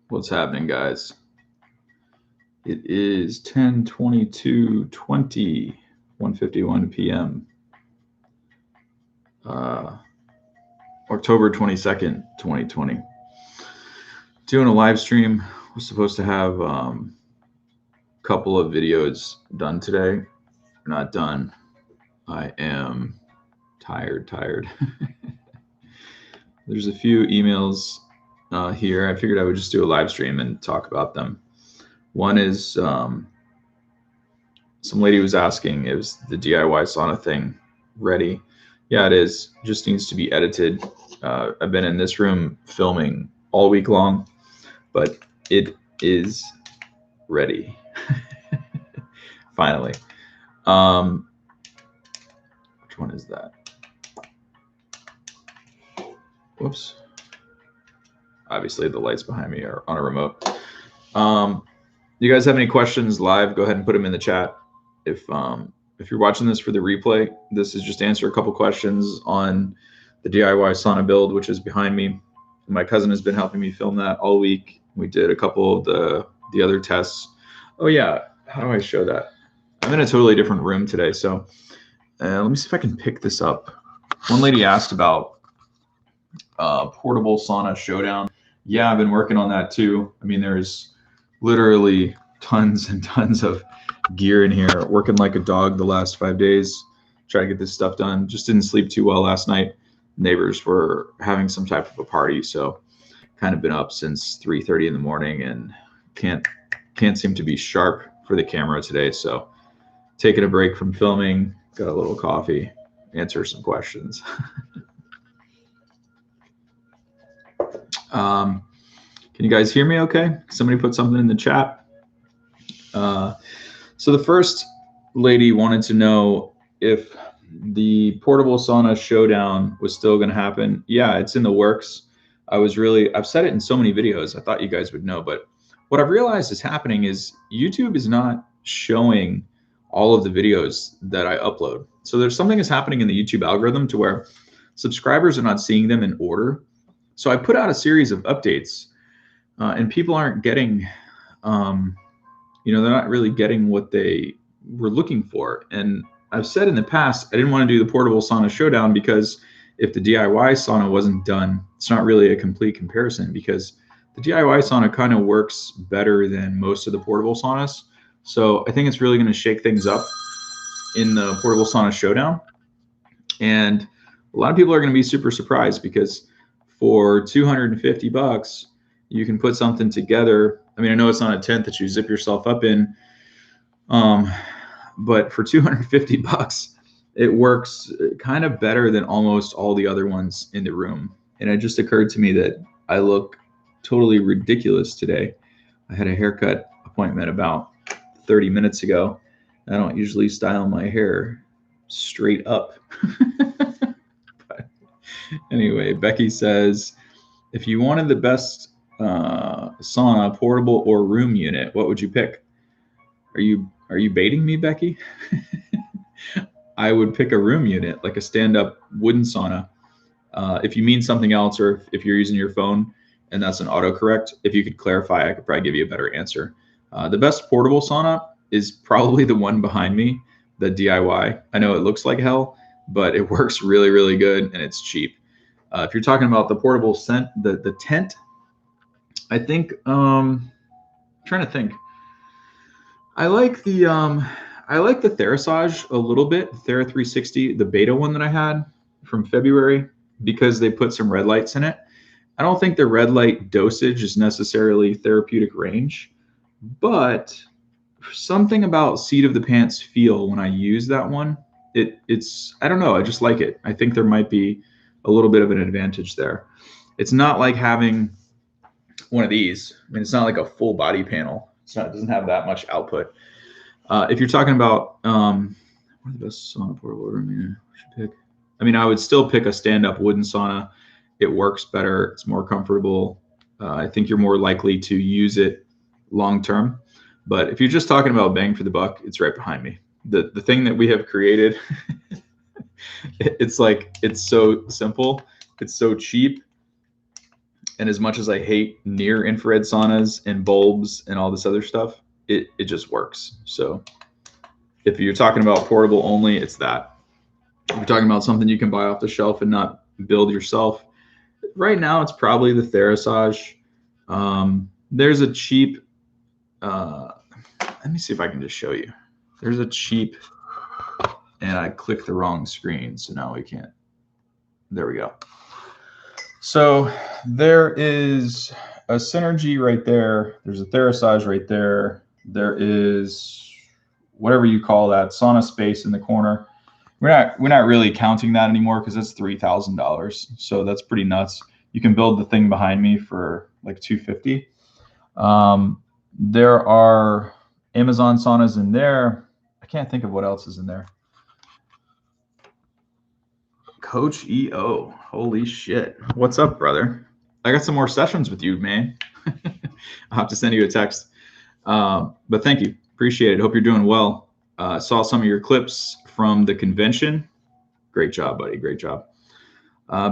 What's happening, guys? It is 10/22/20, 1:51 p.m. October 22nd, 2020. Doing a live stream. We're supposed to have a couple of videos done today. We're not done. I am tired. There's a few emails here. I figured I would just do a live stream and talk about them. One is some lady was asking, is the DIY sauna thing ready? Yeah, it is. Just needs to be edited. I've been in this room filming all week long, but it is ready. Finally. Which one is that? Whoops. Obviously, the lights behind me are on a remote. You guys have any questions live? Go ahead and put them in the chat. If you're watching this for the replay, this is just answer a couple questions on the DIY sauna build, which is behind me. My cousin has been helping me film that all week. We did a couple of the other tests. Oh yeah, how do I show that? I'm in a totally different room today, so let me see if I can pick this up. One lady asked about portable Sauna Showdown. Yeah, I've been working on that too. I mean, there's literally tons and tons of gear in here. Working like a dog the last 5 days, trying to get this stuff done. Just didn't sleep too well last night. Neighbors were having some type of a party, so kind of been up since 3:30 in the morning and can't seem to be sharp for the camera today. So taking a break from filming, got a little coffee, answer some questions. Can you guys hear me okay? Somebody put something in the chat. So the first lady wanted to know if the portable sauna showdown was still going to happen. Yeah, it's in the works. I've said it in so many videos. I thought you guys would know, but what I've realized is happening is YouTube is not showing all of the videos that I upload. So there's something is happening in the YouTube algorithm to where subscribers are not seeing them in order. So I put out a series of updates and people aren't getting, they're not really getting what they were looking for. And I've said in the past, I didn't want to do the portable sauna showdown because if the DIY sauna wasn't done, it's not really a complete comparison because the DIY sauna kind of works better than most of the portable saunas. So I think it's really going to shake things up in the portable sauna showdown. And a lot of people are going to be super surprised because for $250, you can put something together. I mean, I know it's not a tent that you zip yourself up in, but for $250, it works kind of better than almost all the other ones in the room. And it just occurred to me that I look totally ridiculous today. I had a haircut appointment about 30 minutes ago. I don't usually style my hair straight up. But anyway, Becky says, if you wanted the best sauna, portable or room unit, what would you pick? Are you baiting me, Becky? I would pick a room unit, like a stand-up wooden sauna. If you mean something else, or if you're using your phone and that's an autocorrect, if you could clarify, I could probably give you a better answer. The best portable sauna is probably the one behind me, the DIY. I know it looks like hell, but it works really, really good and it's cheap. If you're talking about the portable the tent, I think I'm trying to think. I like the Therasage a little bit, Thera 360, the beta one that I had from February, because they put some red lights in it. I don't think the red light dosage is necessarily therapeutic range, but something about seat of the pants feel when I use that one, it's I don't know, I just like it. I think there might be a little bit of an advantage there. It's not like having one of these. I mean, it's not like a full body panel. It doesn't have that much output. If you're talking about what are the best sauna portable room should pick? I mean, I would still pick a stand-up wooden sauna. It works better. It's more comfortable. I think you're more likely to use it long term. But if you're just talking about bang for the buck, it's right behind me. The thing that we have created, it's so simple. It's so cheap. And as much as I hate near infrared saunas and bulbs and all this other stuff, it just works. So if you're talking about portable only, it's that. If you're talking about something you can buy off the shelf and not build yourself, right now it's probably the Therasage. There's a cheap, let me see if I can just show you. There's a cheap, and I clicked the wrong screen, so now we can't. There we go. So there is a Synergy right there. There's a Therasage right there. There is whatever you call that, Sauna Space in the corner. We're not really counting that anymore because it's $3,000. So that's pretty nuts. You can build the thing behind me for like $250. There are Amazon saunas in there. I can't think of what else is in there. Coach EO, holy shit. What's up, brother? I got some more sessions with you, man. I'll have to send you a text. But thank you. Appreciate it. Hope you're doing well. Saw some of your clips from the convention. Great job, buddy. Great job.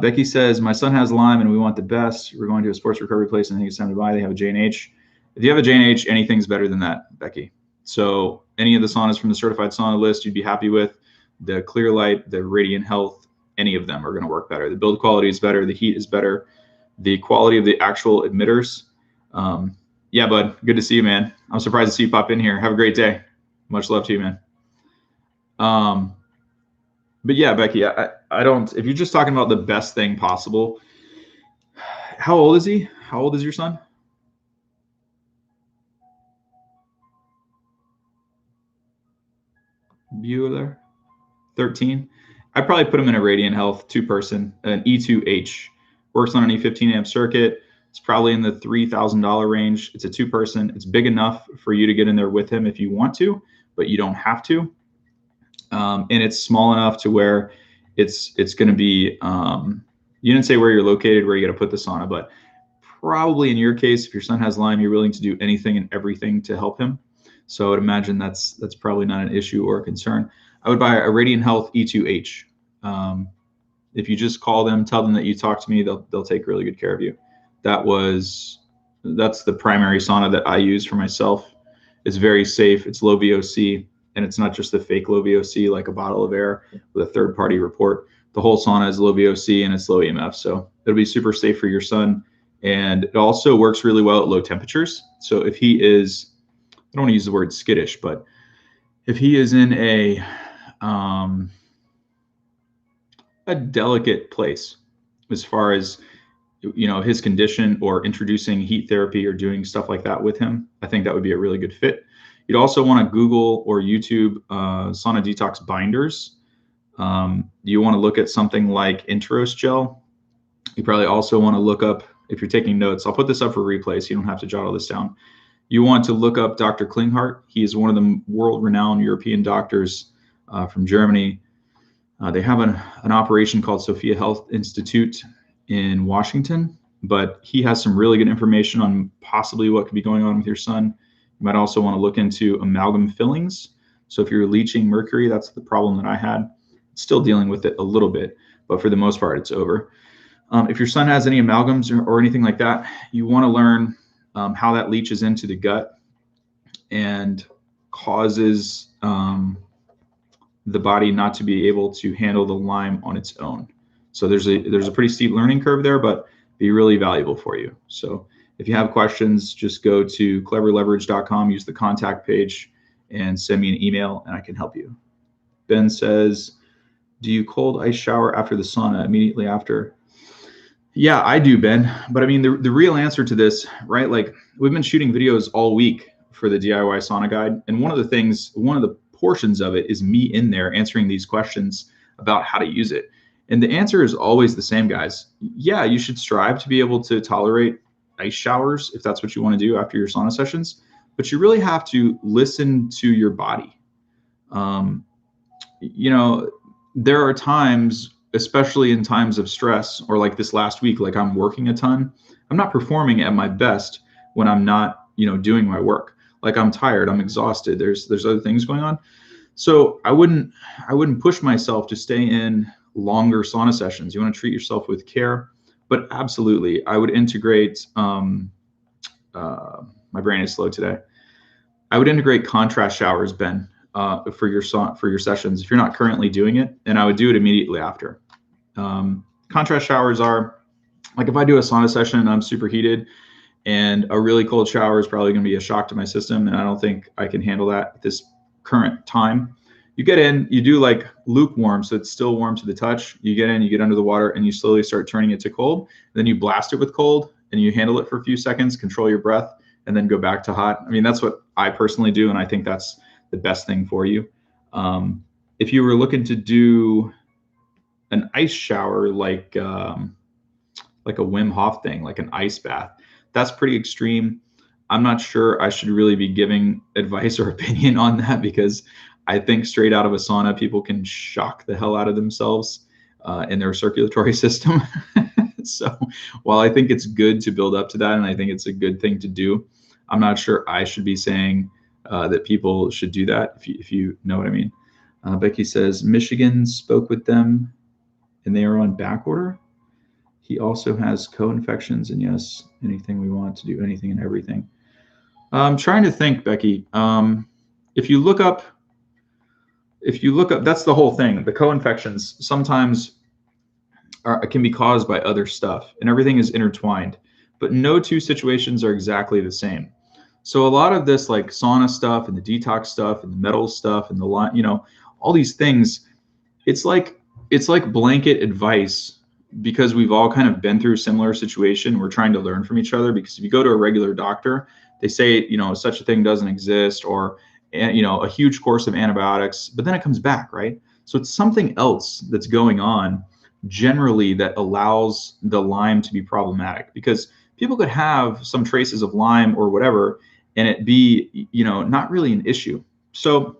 Becky says, my son has Lyme and we want the best. We're going to a sports recovery place and I think it's time to buy. They have a J&H. If you have a J&H, anything's better than that, Becky. So any of the saunas from the certified sauna list you'd be happy with. The Clear Light, the Radiant Health, any of them are going to work better. The build quality is better. The heat is better. The quality of the actual emitters. Yeah, bud. Good to see you, man. I'm surprised to see you pop in here. Have a great day. Much love to you, man. But yeah, Becky, I don't, if you're just talking about the best thing possible, how old is he? How old is your son? Bueller, 13. I probably put him in a Radiant Health 2-person, an E2H. Works on an E15 amp circuit. It's probably in the $3,000 range. It's a 2-person. It's big enough for you to get in there with him if you want to, but you don't have to. And it's small enough to where it's going to be, you didn't say where you're located, where you got to put the sauna, but probably in your case, if your son has Lyme, you're willing to do anything and everything to help him. So I would imagine that's probably not an issue or a concern. I would buy a Radiant Health E2H. If you just call them, tell them that you talked to me, they'll take really good care of you. That's the primary sauna that I use for myself. It's very safe. It's low VOC, and it's not just the fake low VOC like a bottle of air with a third-party report. The whole sauna is low VOC and it's low EMF, so it'll be super safe for your son. And it also works really well at low temperatures. So if he is, I don't want to use the word skittish, but if he is in a delicate place as far as, you know, his condition or introducing heat therapy or doing stuff like that with him, I think that would be a really good fit. You'd also want to Google or YouTube sauna detox binders. You want to look at something like Intros Gel. You probably also want to look up, if you're taking notes, I'll put this up for replay so you don't have to jot all this down. You want to look up Dr. Klinghardt. He is one of the world-renowned European doctors from Germany. They have an operation called Sophia Health Institute in Washington, but he has some really good information on possibly what could be going on with your son. You might also want to look into amalgam fillings. So if you're leaching mercury, that's the problem that I had. Still dealing with it a little bit, but for the most part, it's over. If your son has any amalgams or anything like that, you want to learn how that leaches into the gut and causes the body not to be able to handle the Lyme on its own. So there's a pretty steep learning curve there, but be really valuable for you. So if you have questions, just go to cleverleverage.com, use the contact page, and send me an email, and I can help you. Ben says, do you cold ice shower after the sauna immediately after? Yeah, I do, Ben. But I mean, the real answer to this, right? Like, we've been shooting videos all week for the DIY sauna guide. And one of the portions of it is me in there answering these questions about how to use it. And the answer is always the same, guys. Yeah, you should strive to be able to tolerate ice showers if that's what you want to do after your sauna sessions. But you really have to listen to your body. You know, there are times, especially in times of stress, or like this last week, like I'm working a ton. I'm not performing at my best when I'm not, you know, doing my work. Like I'm tired, I'm exhausted. There's other things going on. So I wouldn't push myself to stay in longer sauna sessions. You want to treat yourself with care. But absolutely, I would integrate. My brain is slow today. I would integrate contrast showers, Ben, for your sessions if you're not currently doing it, and I would do it immediately after. Contrast showers are like if I do a sauna session and I'm super heated, and a really cold shower is probably going to be a shock to my system, and I don't think I can handle that at this current time. You get in, you do like lukewarm, so it's still warm to the touch. You get in, you get under the water, and you slowly start turning it to cold. Then you blast it with cold, and you handle it for a few seconds, control your breath, and then go back to hot. I mean, that's what I personally do, and I think that's the best thing for you. If you were looking to do an ice shower, like a Wim Hof thing, like an ice bath, that's pretty extreme. I'm not sure I should really be giving advice or opinion on that, because I think straight out of a sauna, people can shock the hell out of themselves in their circulatory system. So while I think it's good to build up to that, and I think it's a good thing to do, I'm not sure I should be saying that people should do that, if you know what I mean. Becky says, Michigan spoke with them and they are on back order. He also has co-infections, and yes, anything we want to do, anything and everything. I'm trying to think, Becky. If you look up, that's the whole thing. The co-infections sometimes can be caused by other stuff, and everything is intertwined. But no two situations are exactly the same. So a lot of this, like sauna stuff and the detox stuff and the metal stuff and all these things, it's like blanket advice, because we've all kind of been through a similar situation. We're trying to learn from each other, because if you go to a regular doctor, they say, such a thing doesn't exist, or, a huge course of antibiotics, but then it comes back, right? So it's something else that's going on generally that allows the Lyme to be problematic, because people could have some traces of Lyme or whatever, and it be, not really an issue. So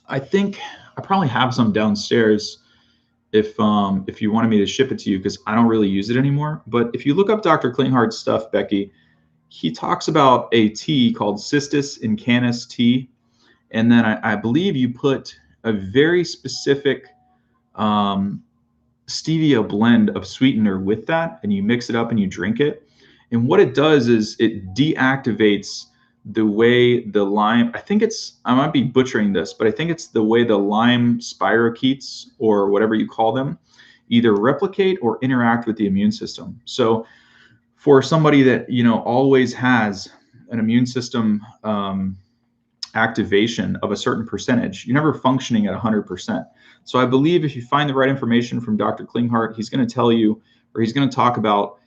I think I probably have some downstairs if you wanted me to ship it to you, because I don't really use it anymore. But if you look up Dr. Klinghart's stuff, Becky, he talks about a tea called Cistus incanis tea. And then I believe you put a very specific stevia blend of sweetener with that, and you mix it up and you drink it. And what it does is it deactivates the way the Lyme, I might be butchering this, but I think it's the way the Lyme spirochetes, or whatever you call them, either replicate or interact with the immune system. So for somebody that, always has an immune system activation of a certain percentage, you're never functioning at 100%. So I believe if you find the right information from Dr. Klinghart, he's going to tell you, or he's going to talk about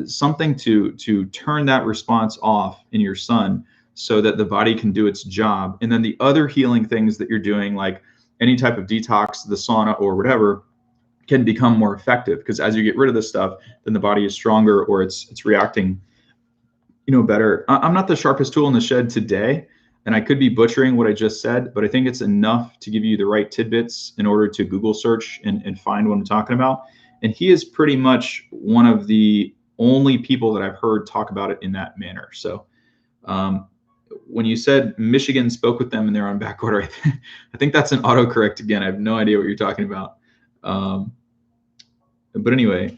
something to turn that response off in your son, so that the body can do its job. And then the other healing things that you're doing, like any type of detox, the sauna or whatever, can become more effective, because as you get rid of this stuff, then the body is stronger, or it's reacting better. I'm not the sharpest tool in the shed today, and I could be butchering what I just said, but I think it's enough to give you the right tidbits in order to Google search and find what I'm talking about. And he is pretty much one of the only people that I've heard talk about it in that manner. So when you said Michigan spoke with them and they're on back order, I think that's an autocorrect again. I have no idea what you're talking about. But anyway,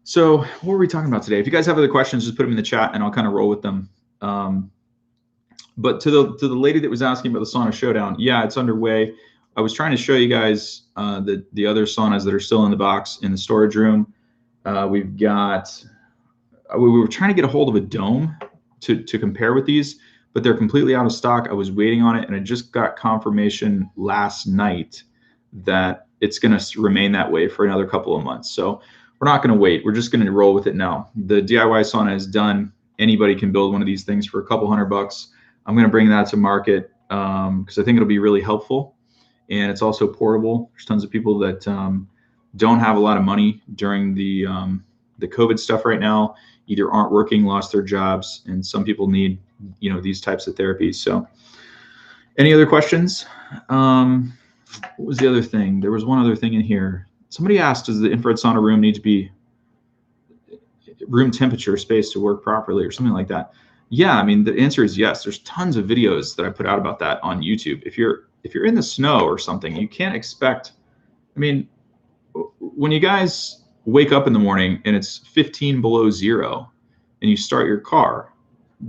so what were we talking about today? If you guys have other questions, just put them in the chat and I'll kind of roll with them. But to the lady that was asking about the Sauna Showdown, yeah, it's underway. I was trying to show you guys the other saunas that are still in the box in the storage room. We were trying to get a hold of a dome to compare with these, but they're completely out of stock. I was waiting on it, and I just got confirmation last night that it's going to remain that way for another couple of months. So we're not going to wait. We're just going to roll with it now. The DIY sauna is done. Anybody can build one of these things for a couple $100. I'm going to bring that to market because I think it'll be really helpful. And it's also portable. There's tons of people that don't have a lot of money during the COVID stuff right now, either aren't working, lost their jobs, and some people need, these types of therapies. So any other questions? What was the other thing? There was one other thing in here. Somebody asked, does the infrared sauna room need to be room temperature space to work properly or something like that? Yeah, I mean, the answer is yes. There's tons of videos that I put out about that on YouTube. If you're in the snow or something, you can't expect, I mean, when you guys wake up in the morning and it's 15 below zero and you start your car,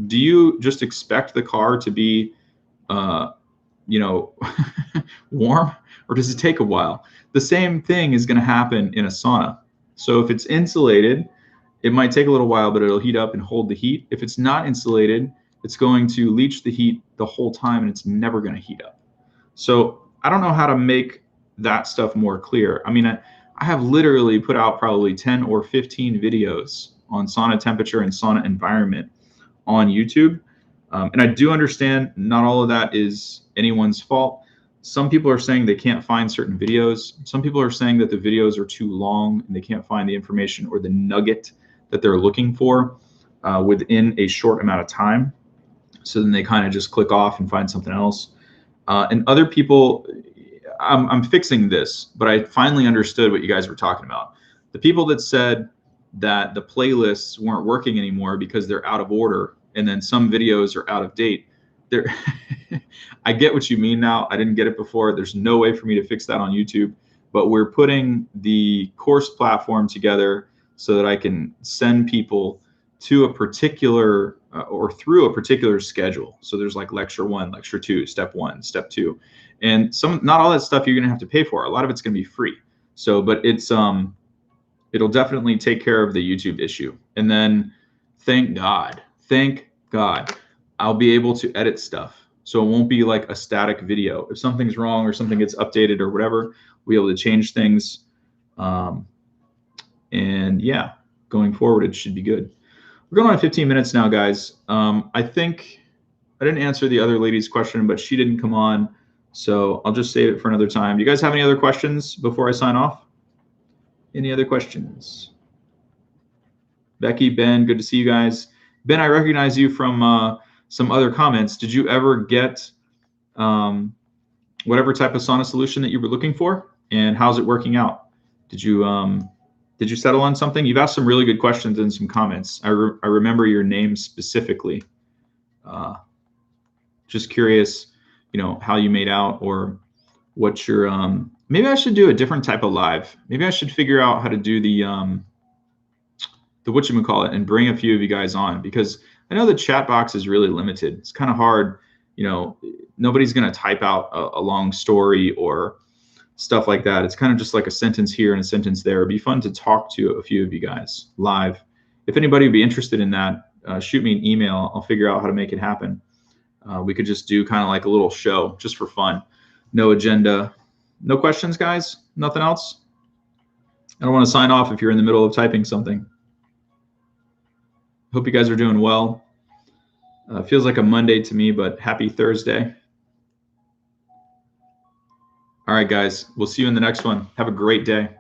do you just expect the car to be, you know, warm, or does it take a while? The same thing is going to happen in a sauna. So if it's insulated, it might take a little while, but it'll heat up and hold the heat. If it's not insulated, it's going to leach the heat the whole time and it's never going to heat up. So I don't know how to make that stuff more clear. I mean, I have literally put out probably 10 or 15 videos on sauna temperature and sauna environment on YouTube. And I do understand not all of that is anyone's fault. Some people are saying they can't find certain videos. Some people are saying that the videos are too long and they can't find the information or the nugget that they're looking for within a short amount of time. So then they kind of just click off and find something else. And other people, I'm fixing this, but I finally understood what you guys were talking about. The people that said that the playlists weren't working anymore because they're out of order, and then some videos are out of date. I get what you mean now. I didn't get it before. There's no way for me to fix that on YouTube, but we're putting the course platform together so that I can send people to a particular or through a particular schedule. So there's like lecture 1, lecture 2, step 1, step 2, and not all that stuff you're going to have to pay for. A lot of it's going to be free. So, but it's it'll definitely take care of the YouTube issue. And then thank God, I'll be able to edit stuff. So it won't be like a static video. If something's wrong or something gets updated or whatever, we'll be able to change things. And yeah, going forward, it should be good. We're going on 15 minutes now, guys. I think I didn't answer the other lady's question, but she didn't come on. So I'll just save it for another time. Do you guys have any other questions before I sign off? Any other questions? Becky, Ben, good to see you guys. Ben, I recognize you from some other comments. Did you ever get whatever type of sauna solution that you were looking for? And how's it working out? Did you settle on something? You've asked some really good questions in some comments. I remember your name specifically. Just curious, you know, how you made out or what your, maybe I should do a different type of live. Maybe I should figure out how to do the whatchamacallit and bring a few of you guys on, because I know the chat box is really limited. It's kind of hard, you know, nobody's going to type out a long story or stuff like that. It's kind of just like a sentence here and a sentence there. It'd be fun to talk to a few of you guys live. If anybody would be interested in that, shoot me an email. I'll figure out how to make it happen. We could just do kind of like a little show just for fun. No agenda. No questions, guys? Nothing else? I don't want to sign off if you're in the middle of typing something. Hope you guys are doing well. Feels like a Monday to me, but happy Thursday. All right, guys. We'll see you in the next one. Have a great day.